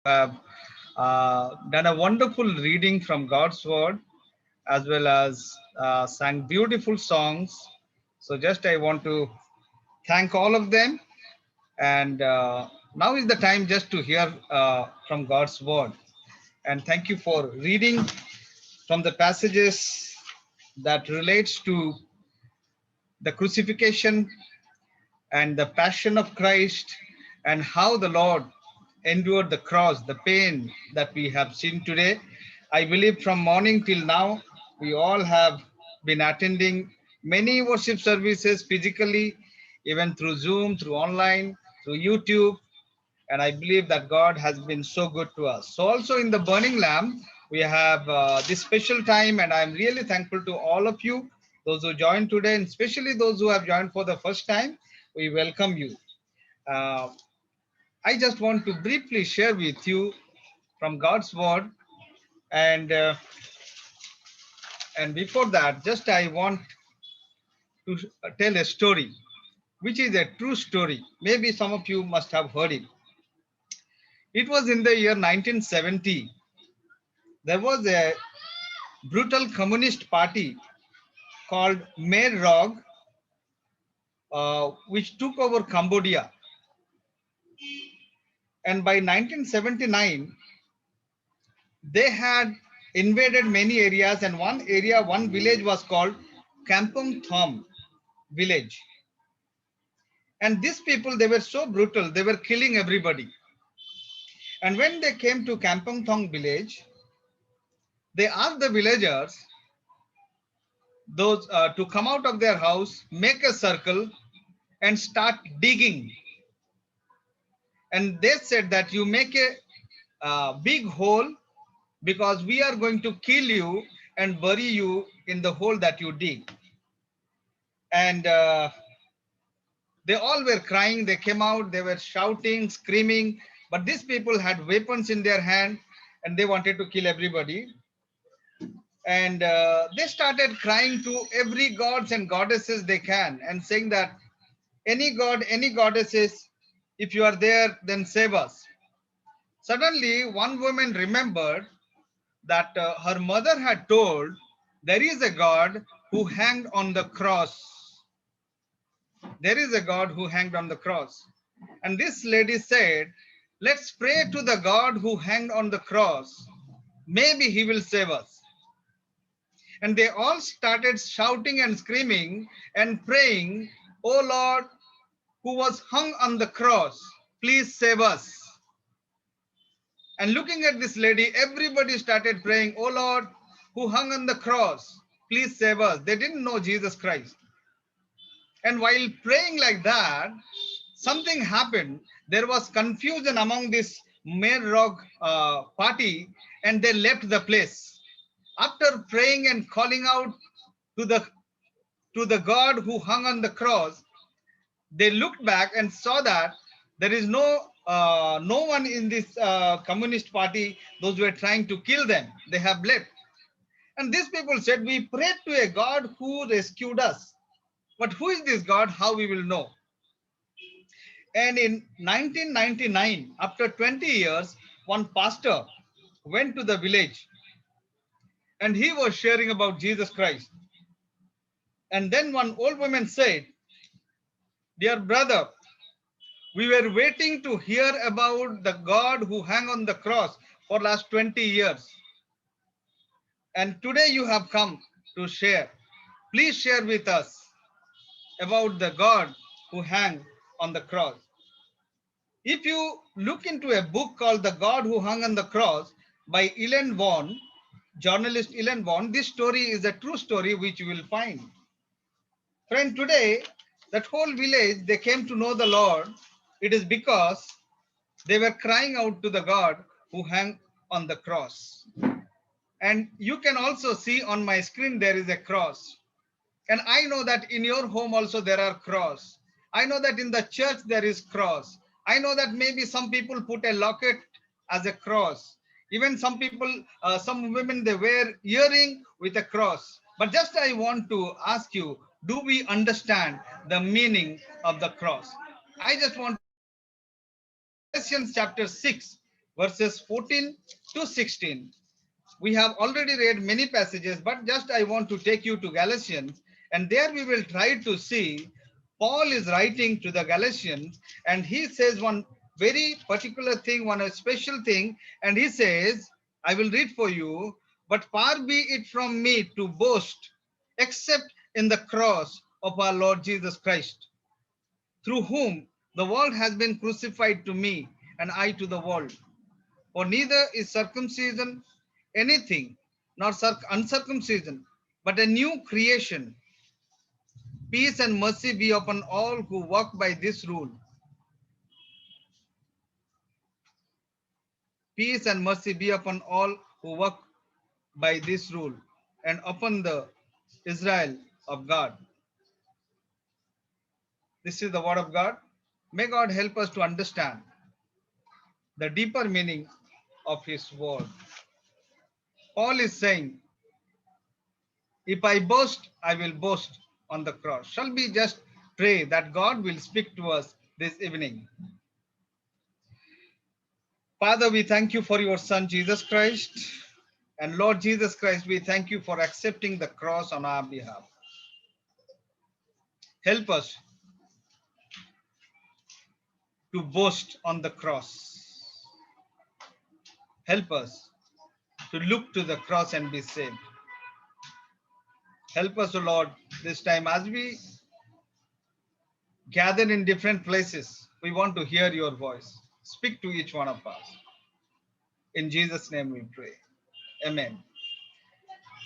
have done a wonderful reading from God's Word, as well as sang beautiful songs. So, just I want to thank all of them. And now is the time just to hear from God's Word. And thank you for reading from the passages that relates to the crucifixion and the passion of Christ, and how the Lord endured the cross, the pain that we have seen today. I believe from morning till now, we all have been attending many worship services physically, even through Zoom, through online, through YouTube. And I believe that God has been so good to us. So, also in the burning lamp, we have this special time, and I'm really thankful to all of you, those who joined today, and especially those who have joined for the first time. We welcome you. Uh, I just want to briefly share with you from God's word, and before that, just I want to tell a story, which is a true story. Maybe some of you must have heard it. It was in the year 1970. There was a brutal communist party called Khmer Rouge, which took over Cambodia. And by 1979, they had invaded many areas, and one village was called Kampung Thom village. And these people, they were so brutal, they were killing everybody. And when they came to Kampung Thom village, they asked the villagers those to come out of their house, make a circle, and start digging. And they said that you make a big hole, because we are going to kill you and bury you in the hole that you dig. And they all were crying. They came out, they were shouting, screaming, but these people had weapons in their hand, and they wanted to kill everybody. And they started crying to every gods and goddesses they can, and saying that any god, any goddesses, if you are there, then save us. Suddenly one woman remembered that her mother had told, there is a God who hanged on the cross. There is a God who hanged on the cross. And this lady said, let's pray to the God who hanged on the cross. Maybe he will save us. And they all started shouting and screaming and praying, oh Lord, who was hung on the cross, please save us. And looking at this lady, everybody started praying, oh Lord, who hung on the cross, please save us. They didn't know Jesus Christ. And while praying like that, something happened. There was confusion among this Khmer Rouge party, and they left the place. After praying and calling out to the God who hung on the cross, they looked back and saw that there is no one in this communist party. Those were trying to kill them, they have left. And these people said, we prayed to a God who rescued us, but who is this God? How we will know? And in 1999, after 20 years, one pastor went to the village, and he was sharing about Jesus Christ. And then one old woman said, dear brother, we were waiting to hear about the God who hung on the cross for last 20 years. And today you have come to share. Please share with us about the God who hung on the cross. If you look into a book called The God Who Hung on the Cross by Ellen Vaughan, journalist Ellen Vaughan, this story is a true story which you will find. Friend, today, that whole village, they came to know the Lord. It is because they were crying out to the God who hung on the cross. And you can also see on my screen, there is a cross. And I know that in your home also there are cross. I know that in the church there is cross. I know that maybe some people put a locket as a cross. Even some people, some women, they wear earring with a cross. But just I want to ask you, do we understand the meaning of the cross? I just want Galatians chapter 6, verses 14 to 16. We have already read many passages, but just I want to take you to Galatians, and there we will try to see Paul is writing to the Galatians, and he says one very particular thing, one special thing, and he says, I will read for you, but far be it from me to boast except in the cross of our Lord Jesus Christ, through whom the world has been crucified to me, and I to the world. For neither is circumcision anything, nor uncircumcision, but a new creation. Peace and mercy be upon all who walk by this rule. Peace and mercy be upon all who walk by this rule, and upon the Israel of God. This is the word of God. May God help us to understand the deeper meaning of his word. Paul is saying, if I boast, I will boast on the cross. Shall we just pray that God will speak to us this evening? Father, we thank you for your Son, Jesus Christ. And Lord Jesus Christ, we thank you for accepting the cross on our behalf. Help us to boast on the cross. Help us to look to the cross and be saved. Help us, O Lord, this time as we gather in different places, we want to hear your voice. Speak to each one of us. In Jesus' name we pray. Amen.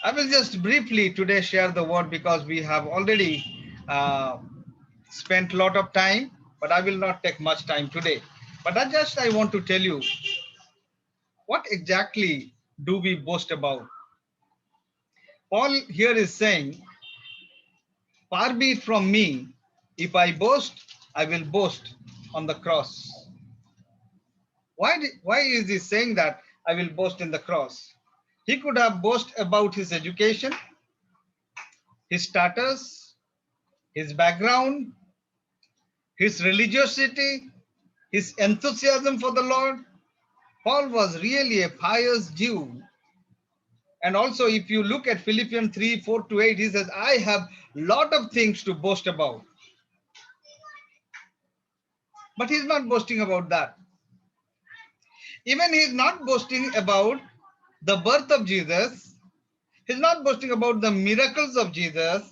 I will just briefly today share the word because we have already spent a lot of time, but I will not take much time today. But I want to tell you, what exactly do we boast about? Paul here is saying, far be it from me, if I boast, I will boast on the cross. Why is he saying that I will boast in the cross? He could have boasted about his education, his status, his background, his religiosity, his enthusiasm for the Lord. Paul was really a pious Jew. And also, if you look at Philippians 3, 4 to 8, he says, I have a lot of things to boast about. But he's not boasting about that. Even he's not boasting about the birth of Jesus. He's not boasting about the miracles of Jesus.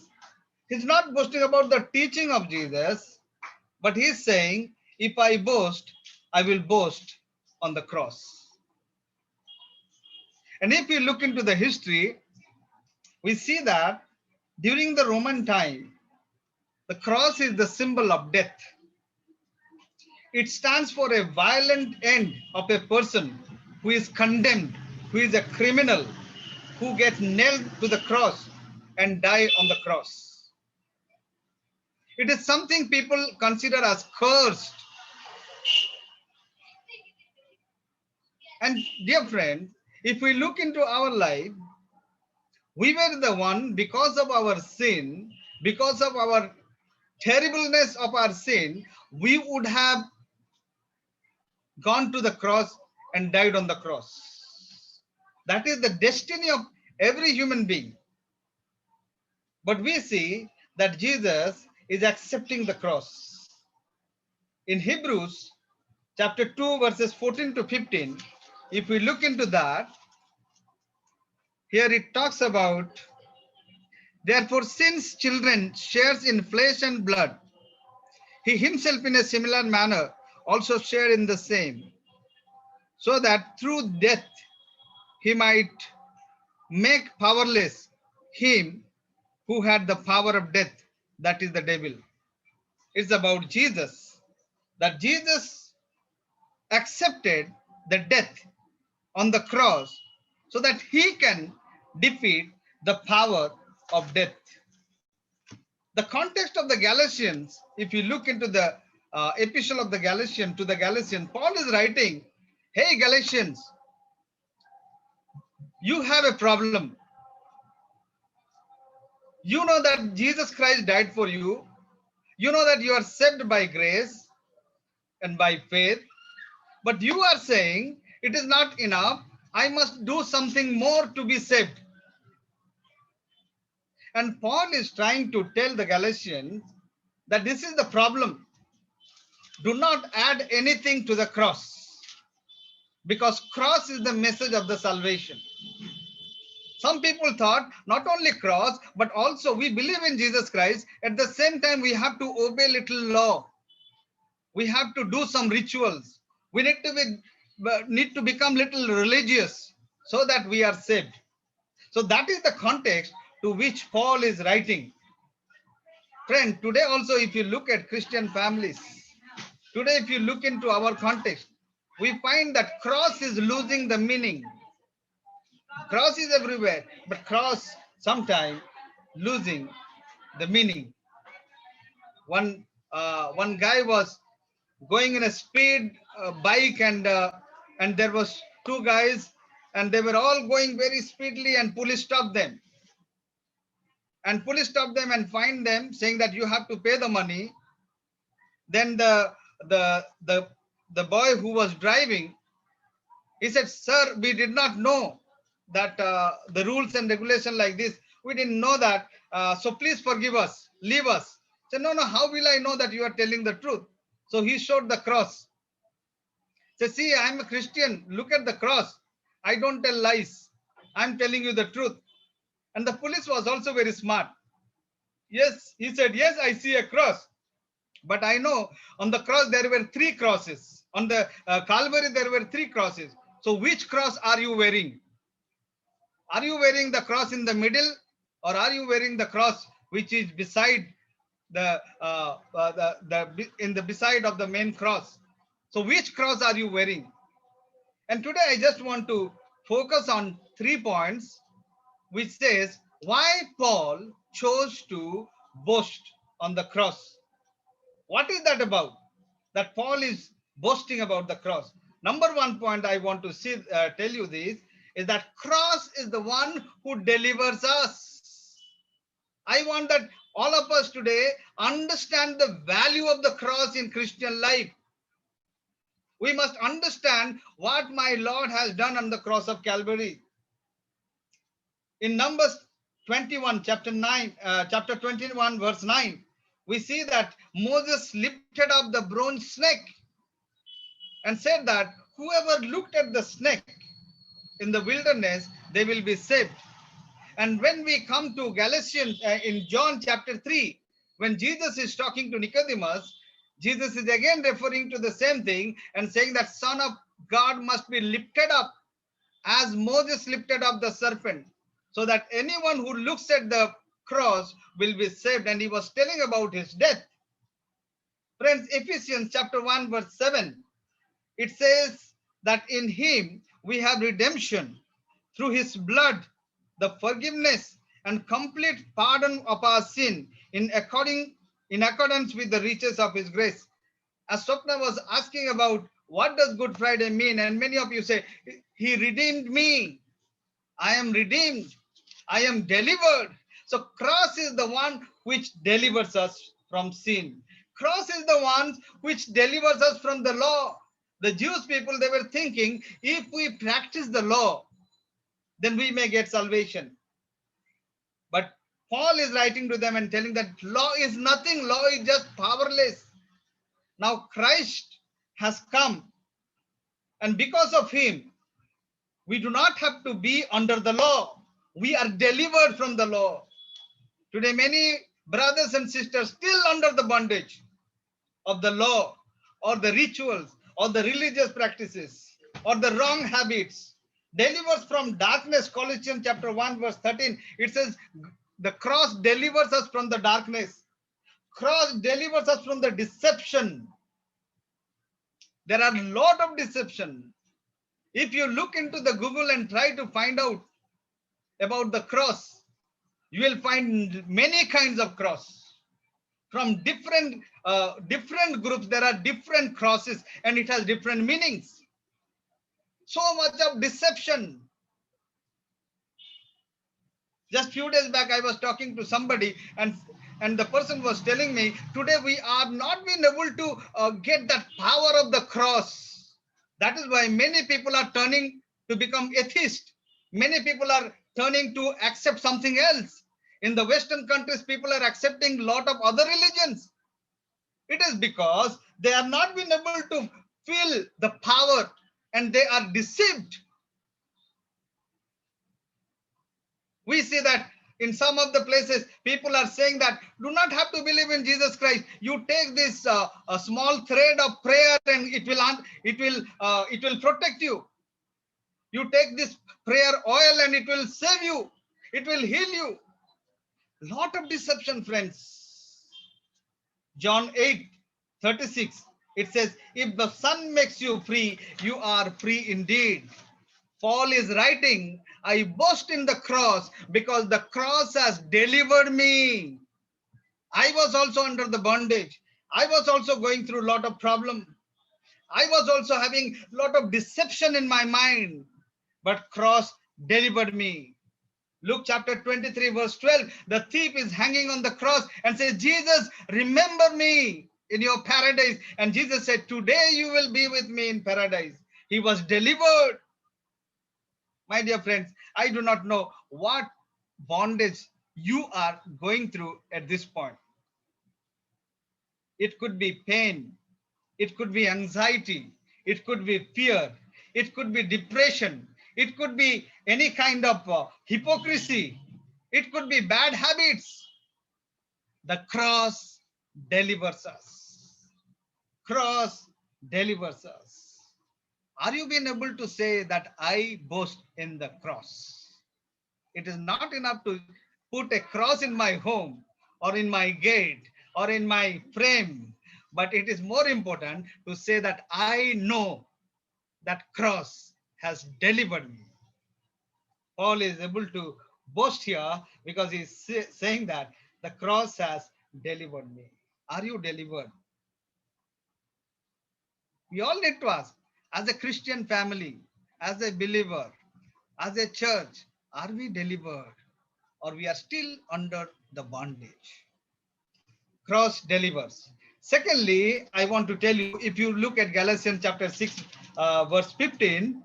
He's not boasting about the teaching of Jesus. But he's saying, if I boast, I will boast on the cross. And if you look into the history, we see that during the Roman time, the cross is the symbol of death. It stands for a violent end of a person who is condemned, who is a criminal, who gets nailed to the cross and die on the cross. It is something people consider as cursed. And dear friend, if we look into our life, we were the one, because of our sin, because of our terribleness of our sin, we would have gone to the cross and died on the cross. That is the destiny of every human being. But we see that Jesus is accepting the cross. In Hebrews chapter 2, verses 14 to 15, if we look into that, here it talks about, therefore, since children shares in flesh and blood, he himself in a similar manner also shared in the same, so that through death he might make powerless him who had the power of death, that is the devil. It's about Jesus, that Jesus accepted the death on the cross so that he can defeat the power of death. The context of the Galatians, if you look into the epistle of the Galatians to the Galatians, Paul is writing, hey Galatians, you have a problem. You know that Jesus Christ died for you. You know that you are saved by grace and by faith. But you are saying it is not enough. I must do something more to be saved. And Paul is trying to tell the Galatians that this is the problem. Do not add anything to the cross, because cross is the message of the salvation. Some people thought not only cross, but also we believe in Jesus Christ. At the same time, we have to obey little law. We have to do some rituals. We need to become little religious so that we are saved. So that is the context to which Paul is writing. Friend, today also, if you look at Christian families, today if you look into our context, we find that cross is losing the meaning. Cross is everywhere, but cross sometimes losing the meaning. One guy was going in a speed bike, and there was two guys, and they were all going very speedily, and police stopped them. And police stopped them and fined them, saying that you have to pay the money. Then the boy who was driving, he said, "Sir, we did not know that the rules and regulation like this. We didn't know that. So please forgive us. Leave us." He said, "No, no. How will I know that you are telling the truth?" So he showed the cross. He said, "See, I'm a Christian. Look at the cross. I don't tell lies. I'm telling you the truth." And the police was also very smart. Yes, he said, "Yes, I see a cross. But I know on the cross there were three crosses. On the Calvary there were three crosses. So which cross are you wearing? Are you wearing the cross in the middle, or are you wearing the cross which is beside the beside of the main cross? So which cross are you wearing?" And today I just want to focus on 3 points, which says why Paul chose to boast on the cross. What is that about? That Paul is boasting about the cross. Number 1 point I want to tell you this is that cross is the one who delivers us. I want that all of us today understand the value of the cross in Christian life. We must understand what my Lord has done on the cross of Calvary. In Numbers 21, chapter 21, verse 9, we see that Moses lifted up the bronze snake and said that whoever looked at the snake in the wilderness, they will be saved. And when we come to Galatians, in John chapter 3, when Jesus is talking to Nicodemus, Jesus is again referring to the same thing and saying that Son of God must be lifted up as Moses lifted up the serpent, so that anyone who looks at the cross will be saved. And he was telling about his death. Friends, Ephesians chapter 1, verse 7, it says that in him we have redemption through his blood, the forgiveness and complete pardon of our sin in accordance with the riches of his grace. As Swapna was asking about what does Good Friday mean, and many of you say, he redeemed me. I am redeemed. I am delivered. So cross is the one which delivers us from sin. Cross is the one which delivers us from the law. The Jewish people, they were thinking, if we practice the law, then we may get salvation. But Paul is writing to them and telling that law is nothing. Law is just powerless. Now Christ has come, and because of him, we do not have to be under the law. We are delivered from the law. Today, many brothers and sisters still under the bondage of the law, or the rituals, or the religious practices, or the wrong habits. Delivers from darkness. Colossians chapter 1, verse 13. It says, the cross delivers us from the darkness. Cross delivers us from the deception. There are a lot of deception. If you look into the Google and try to find out about the cross, you will find many kinds of cross. From different groups, there are different crosses, and it has different meanings. So much of deception. Just few days back, I was talking to somebody, and the person was telling me, today we are not being able to get that power of the cross. That is why many people are turning to become atheist. Many people are turning to accept something else. In the Western countries, people are accepting a lot of other religions. It is because they are not been able to feel the power and they are deceived. We see that in some of the places, people are saying that do not have to believe in Jesus Christ. You take this a small thread of prayer and it will protect you. You take this prayer oil and it will save you. It will heal you. Lot of deception, friends. John 8:36. It says, if the Son makes you free, you are free indeed. Paul is writing, I boast in the cross because the cross has delivered me. I was also under the bondage. I was also going through a lot of problem. I was also having a lot of deception in my mind. But cross delivered me. Luke chapter 23 verse 12, the thief is hanging on the cross and says, Jesus, remember me in your paradise. And Jesus said, today you will be with me in paradise. He was delivered. My dear friends, I do not know what bondage you are going through at this point. It could be pain. It could be anxiety. It could be fear. It could be depression. It could be any kind of hypocrisy. It could be bad habits. The cross delivers us. Cross delivers us. Are you being able to say that I boast in the cross? It is not enough to put a cross in my home or in my gate or in my frame, but it is more important to say that I know that cross has delivered me. Paul is able to boast here because he's saying that the cross has delivered me. Are you delivered? We all need to ask, as a Christian family, as a believer, as a church, are we delivered or we are still under the bondage? Cross delivers. Secondly, I want to tell you, if you look at Galatians chapter 6, verse 15,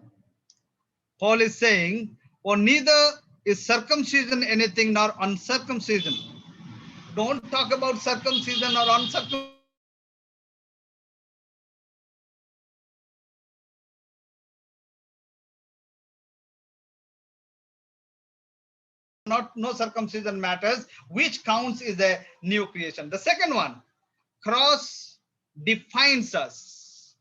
Paul is saying, for neither is circumcision anything nor uncircumcision. Don't talk about circumcision or uncircumcision. Not no circumcision matters. Which counts is a new creation. The second one, cross defines us.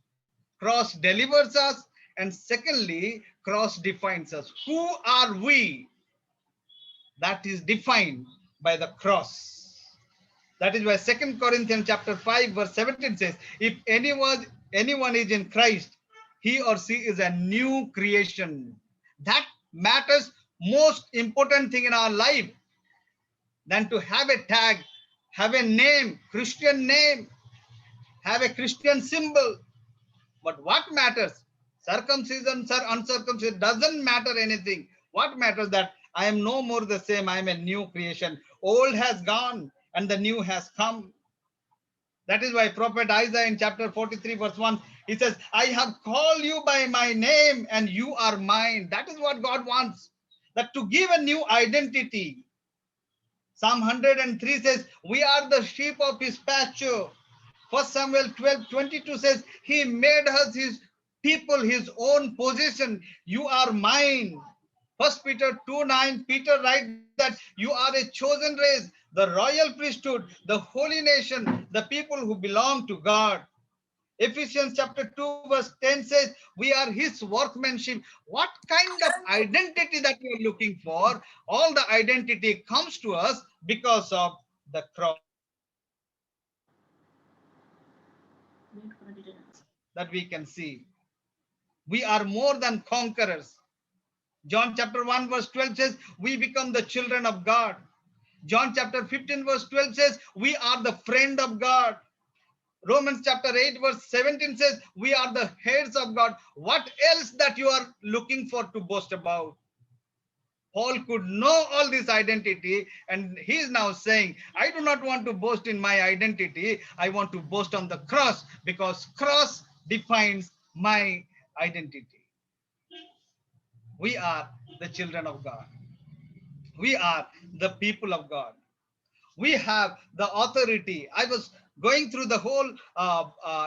Cross delivers us. And secondly, cross defines us. Who are we? That is defined by the cross. That is why 2 Corinthians chapter 5 verse 17 says, if anyone is in Christ, he or she is a new creation. That matters most important thing in our life than to have a tag, have a name, Christian name, have a Christian symbol. But what matters? Circumcision or uncircumcision doesn't matter anything. What matters that I am no more the same. I am a new creation. Old has gone and the new has come. That is why Prophet Isaiah in chapter 43 verse 1, he says, I have called you by my name and you are mine. That is what God wants. That to give a new identity. Psalm 103 says, we are the sheep of his pasture. First Samuel 12:22 says, he made us his people, his own possession. You are mine. First Peter 2:9, Peter writes that you are a chosen race, the royal priesthood, the holy nation, the people who belong to God. Ephesians chapter 2 verse 10 says, we are his workmanship. What kind of identity that we are looking for? All the identity comes to us because of the cross that we can see. We are more than conquerors. John chapter 1 verse 12 says, we become the children of God. John chapter 15 verse 12 says, we are the friend of God. Romans chapter 8 verse 17 says, we are the heads of God. What else that you are looking for to boast about? Paul could know all this identity and he is now saying, I do not want to boast in my identity. I want to boast on the cross because cross defines my identity. We are the children of God. We are the people of God. We have the authority. I was going through the whole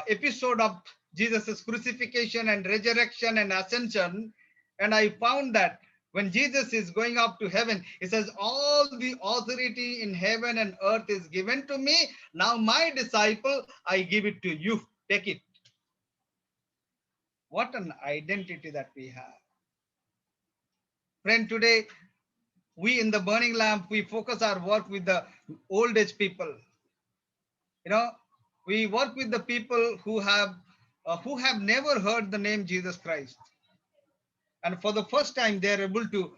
episode of Jesus' crucifixion and resurrection and ascension, and I found that when Jesus is going up to heaven, he says, all the authority in heaven and earth is given to me. Now, my disciple, I give it to you. Take it. What an identity that we have. Friend, today, we in the Burning Lamp, we focus our work with the old age people. You know, we work with the people who have never heard the name Jesus Christ, and for the first time they are able to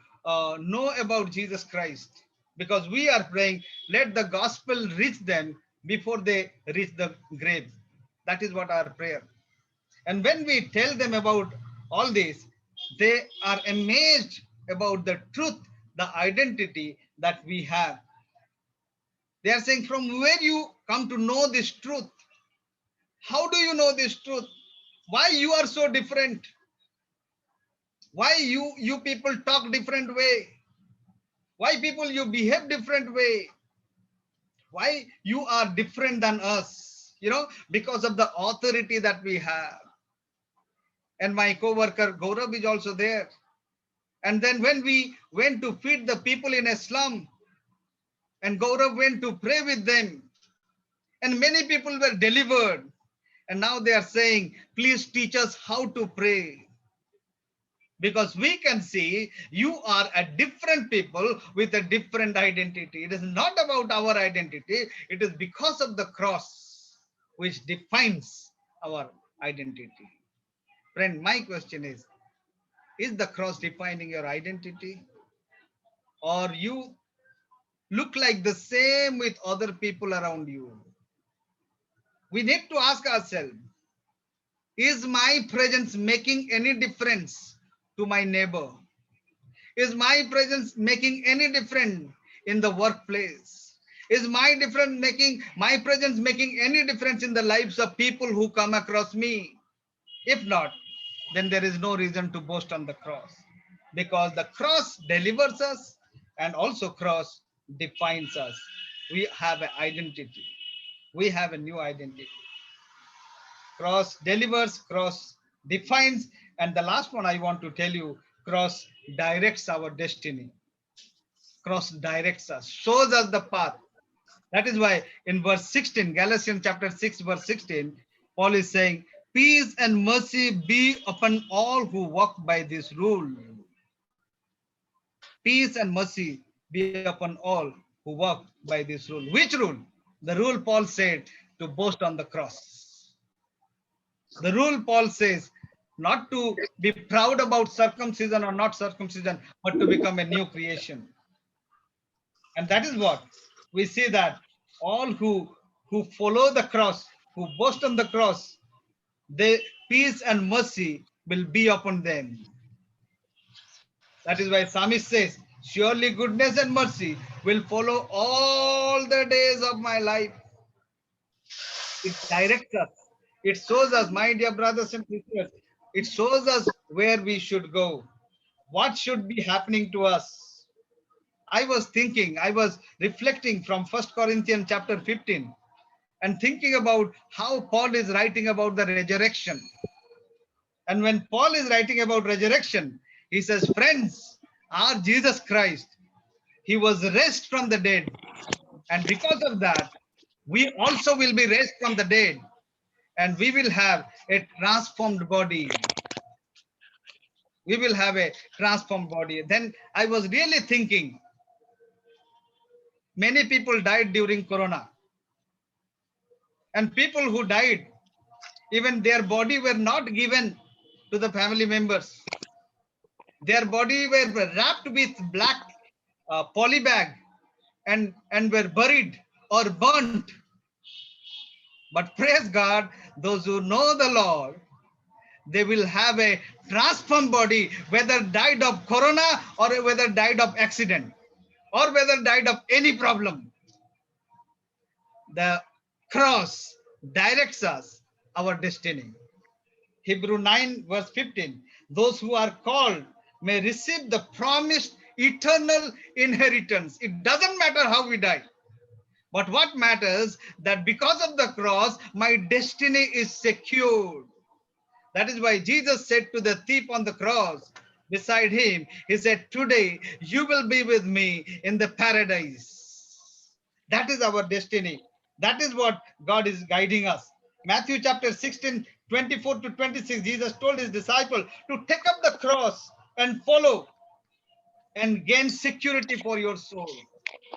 know about Jesus Christ, because we are praying, let the gospel reach them before they reach the grave. That is what our prayer. And when we tell them about all this, they are amazed about the truth, the identity that we have. They are saying, from where you come to know this truth? How do you know this truth? Why you are so different? Why you people talk different way? Why people you behave different way? Why you are different than us? You know, because of the authority that we have. And my co-worker Gaurav is also there. And then when we went to feed the people in a slum, and Gaurav went to pray with them, and many people were delivered. And now they are saying, please teach us how to pray. Because we can see you are a different people with a different identity. It is not about our identity. It is because of the cross which defines our identity. Friend, my question is the cross defining your identity? Or you look like the same with other people around you? We need to ask ourselves, is my presence making any difference to my neighbor? Is my presence making any difference in the workplace? Is my presence making any difference in the lives of people who come across me? If not, then there is no reason to boast on the cross, because the cross delivers us and also cross defines us. We have an identity. We have a new identity. Cross delivers, cross defines, and the last one I want to tell you, cross directs our destiny. Cross directs us, shows us the path. That is why in verse 16, Galatians chapter 6, verse 16, Paul is saying, peace and mercy be upon all who walk by this rule. Peace and mercy be upon all who walk by this rule. Which rule? The rule Paul said to boast on the cross. The rule Paul says not to be proud about circumcision or not circumcision, but to become a new creation. And that is what we see, that all who follow the cross, who boast on the cross, they peace and mercy will be upon them. That is why Psalmist says, surely goodness and mercy will follow all the days of my life. It directs us. It shows us, my dear brothers and sisters, it shows us where we should go, what should be happening to us. I was reflecting from 1 Corinthians chapter 15 and thinking about how Paul is writing about the resurrection. And when Paul is writing about resurrection, he says, friends, our Jesus Christ, he was raised from the dead. And because of that, we also will be raised from the dead. And we will have a transformed body. We will have a transformed body. Then I was really thinking, many people died during Corona. And people who died, even their body were not given to the family members. Their body were wrapped with black poly bag and were buried or burnt. But praise God, those who know the Lord, they will have a transformed body, whether died of Corona or whether died of accident or whether died of any problem. The cross directs us, our destiny. Hebrew 9 verse 15. Those who are called may receive the promised eternal inheritance. It doesn't matter how we die. But what matters that because of the cross, my destiny is secured. That is why Jesus said to the thief on the cross beside him, he said, today you will be with me in the paradise. That is our destiny. That is what God is guiding us. Matthew chapter 16, 24 to 26, Jesus told his disciple to take up the cross and follow and gain security for your soul.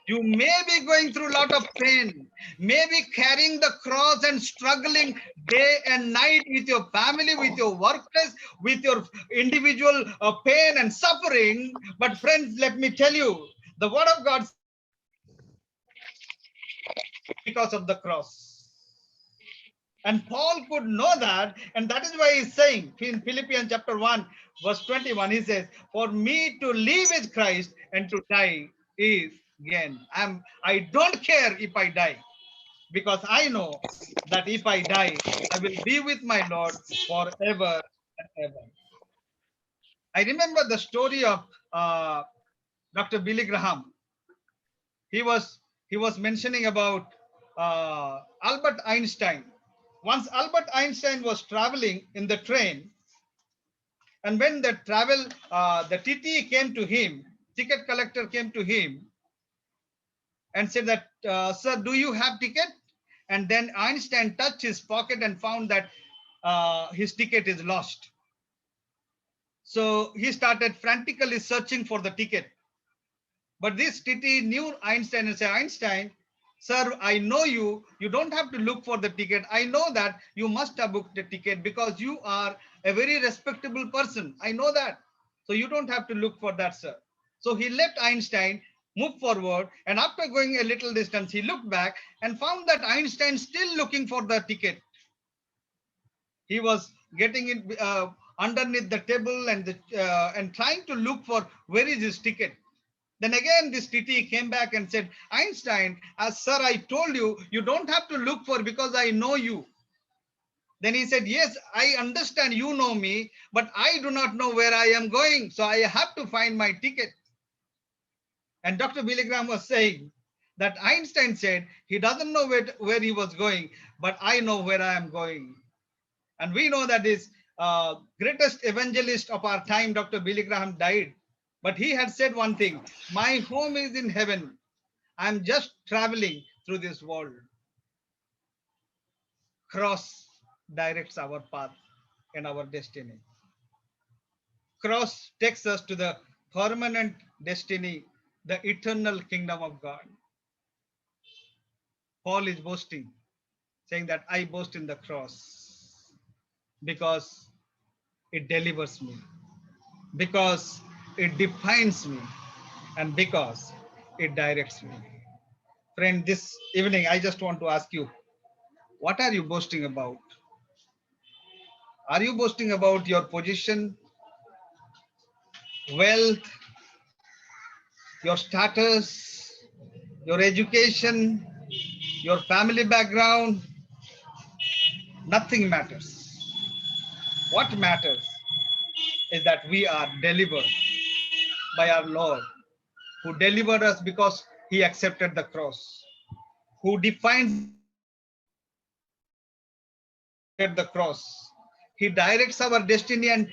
You may be going through a lot of pain, maybe carrying the cross and struggling day and night with your family, with your workplace, with your individual pain and suffering. But friends, let me tell you, the word of God because of the cross. And Paul could know that, and that is why he's saying in Philippians chapter 1, verse 21, he says, for me to live is Christ and to die is gain. I don't care if I die, because I know that if I die, I will be with my Lord forever and ever. I remember the story of Dr. Billy Graham. He was mentioning about Albert Einstein. Once Albert Einstein was traveling in the train, and when the TT came to him, ticket collector came to him and said that, sir, do you have ticket? And then Einstein touched his pocket and found that his ticket is lost. So he started frantically searching for the ticket. But this TT knew Einstein and said, Einstein, sir, I know you. You don't have to look for the ticket. I know that you must have booked the ticket because you are a very respectable person. I know that. So you don't have to look for that, sir. So he left Einstein, moved forward, and after going a little distance, he looked back and found that Einstein still looking for the ticket. He was getting it underneath the table and trying to look for where is his ticket. Then again, this TT came back and said, Einstein, sir, I told you, you don't have to look for because I know you. Then he said, yes, I understand you know me, but I do not know where I am going. So I have to find my ticket. And Dr. Billy Graham was saying that Einstein said he doesn't know where he was going, but I know where I am going. And we know that this greatest evangelist of our time, Dr. Billy Graham, died. But he had said one thing, my home is in heaven. I'm just traveling through this world. Cross directs our path and our destiny. Cross takes us to the permanent destiny, the eternal kingdom of God. Paul is boasting, saying that I boast in the cross because it delivers me, because it defines me, and because it directs me. Friend, this evening, I just want to ask you, what are you boasting about? Are you boasting about your position, wealth, your status, your education, your family background? Nothing matters. What matters is that we are delivered by our Lord, who delivered us because he accepted the cross, who defines at the cross. He directs our destiny and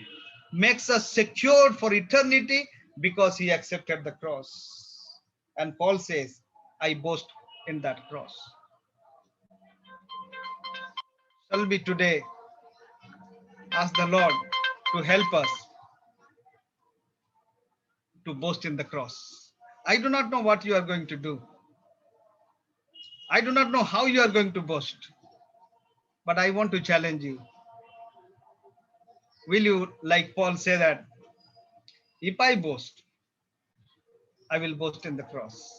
makes us secured for eternity because he accepted the cross. And Paul says, I boast in that cross. Shall we today ask the Lord to help us to boast in the cross? I do not know what you are going to do. I do not know how you are going to boast, but I want to challenge you. Will you, like Paul, say that if I boast, I will boast in the cross?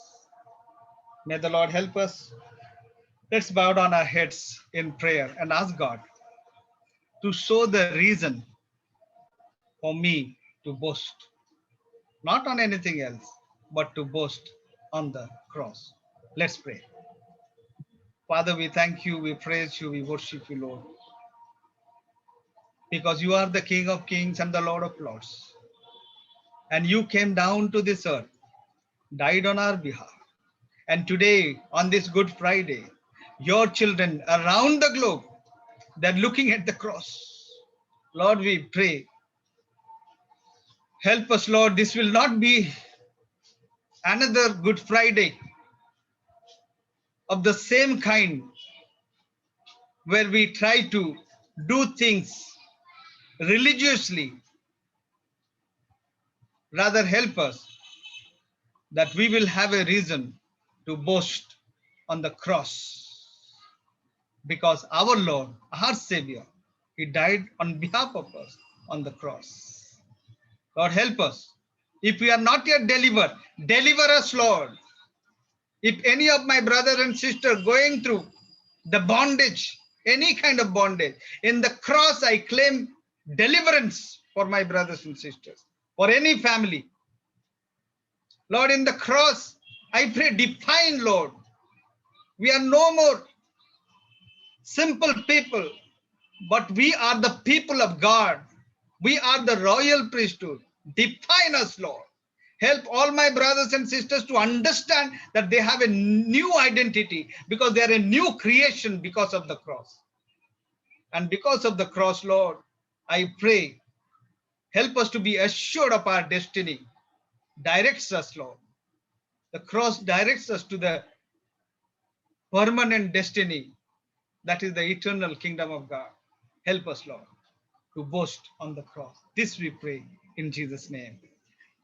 May the Lord help us. Let's bow down our heads in prayer and ask God to show the reason for me to boast, not on anything else, but to boast on the cross. Let's pray. Father, we thank you, we praise you, we worship you, Lord. because you are the King of Kings and the Lord of Lords. And you came down to this earth, died on our behalf. And today, on this Good Friday, your children around the globe, they're looking at the cross. Lord, we pray, help us, Lord. This will not be another Good Friday of the same kind where we try to do things religiously. Rather, help us that we will have a reason to boast on the cross, because our Lord, our Savior, He died on behalf of us on the cross. Lord, help us. If we are not yet delivered, deliver us, Lord. If any of my brother and sister going through the bondage, any kind of bondage, in the cross I claim deliverance for my brothers and sisters, for any family. Lord, in the cross, I pray, define, Lord. We are no more simple people, but we are the people of God. We are the royal priesthood. Define us, Lord. Help all my brothers and sisters to understand that they have a new identity because they are a new creation because of the cross. And because of the cross, Lord, I pray, help us to be assured of our destiny. Directs us, Lord. The cross directs us to the permanent destiny, that is the eternal kingdom of God. Help us, Lord, to boast on the cross. This we pray in Jesus' name.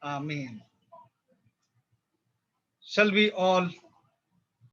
Amen. Shall we all